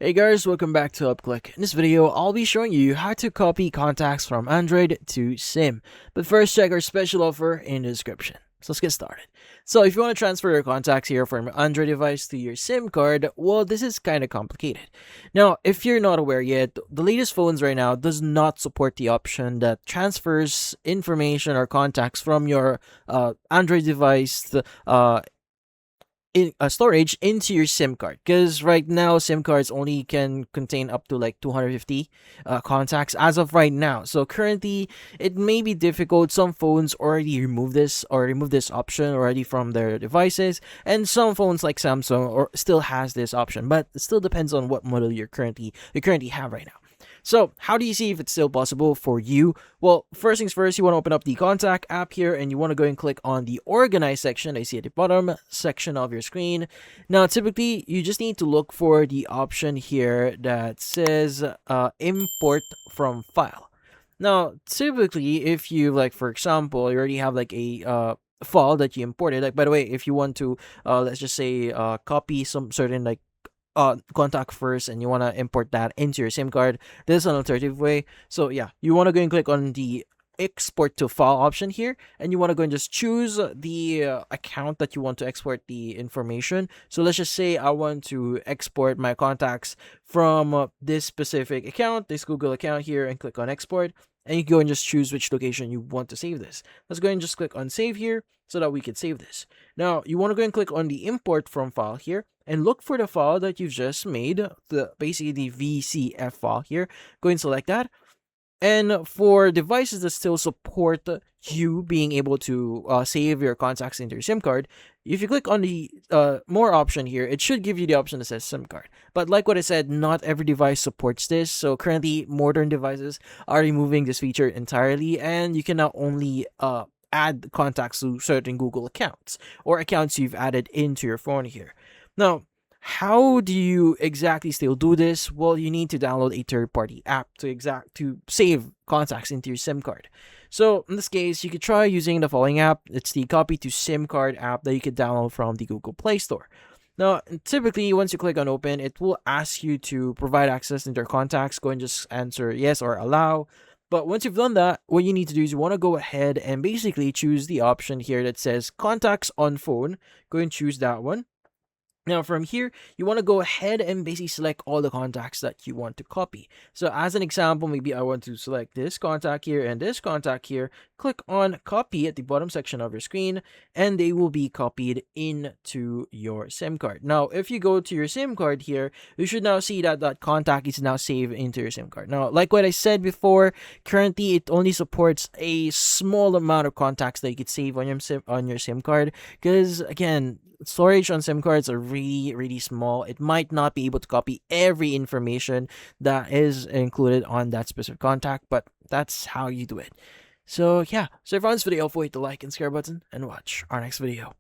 Hey guys, welcome back to UpClick. In this video, I'll be showing you how to copy contacts from Android to SIM. But first, check our special offer in the description. So let's get started. So if you want to transfer your contacts here from your Android device to your SIM card, well, this is kind of complicated. Now, if you're not aware yet, the latest phones right now does not support the option that transfers information or contacts from your Android device to, storage into your SIM card, because right now SIM cards only can contain up to like 250 contacts as of right now. So currently it may be difficult. Some phones already remove this option already from their devices, and some phones like Samsung or still has this option, but it still depends on what model you currently have right now. So how do you see if it's still possible for you? Well, first things first, you want to open up the contact app here, and you want to go and click on the organize section. I see at the bottom section of your screen. Now, typically, you just need to look for the option here that says import from file. Now, typically, if you like, for example, you already have like a file that you imported. Like, by the way, if you want to, let's just say, copy some certain like contact first, and you want to import that into your SIM card, there's an alternative way. So yeah, you want to go and click on the export to file option here, and you want to go and just choose the account that you want to export the information. So let's just say I want to export my contacts from this specific account, this Google account here, and click on export, and you go and just choose which location you want to save this. Let's go and just click on save here so that we can save this. Now you want to go and click on the import from file here and look for the file that you've just made, basically the VCF file here. Go and select that. And for devices that still support you being able to save your contacts into your SIM card, if you click on the more option here, it should give you the option that says SIM card. But like what I said, not every device supports this. So currently, modern devices are removing this feature entirely, and you can now only add contacts to certain Google accounts or accounts you've added into your phone here. Now, how do you exactly still do this? Well, you need to download a third-party app to save contacts into your SIM card. So in this case, you could try using the following app. It's the Copy to SIM Card app that you could download from the Google Play Store. Now, typically, once you click on open, it will ask you to provide access into your contacts. Go and just answer yes or allow. But once you've done that, what you need to do is you want to go ahead and basically choose the option here that says contacts on phone. Go and choose that one. Now from here, you want to go ahead and basically select all the contacts that you want to copy. So as an example, maybe I want to select this contact here and this contact here. Click on copy at the bottom section of your screen, and they will be copied into your SIM card. Now, if you go to your SIM card here, you should now see that that contact is now saved into your SIM card. Now, like what I said before, currently it only supports a small amount of contacts that you could save on your SIM card, because again, storage on SIM cards are really small. It might not be able to copy every information that is included on that specific contact, but that's how you do it. So yeah, so if you found this video helpful, hit the like and share button and watch our next video.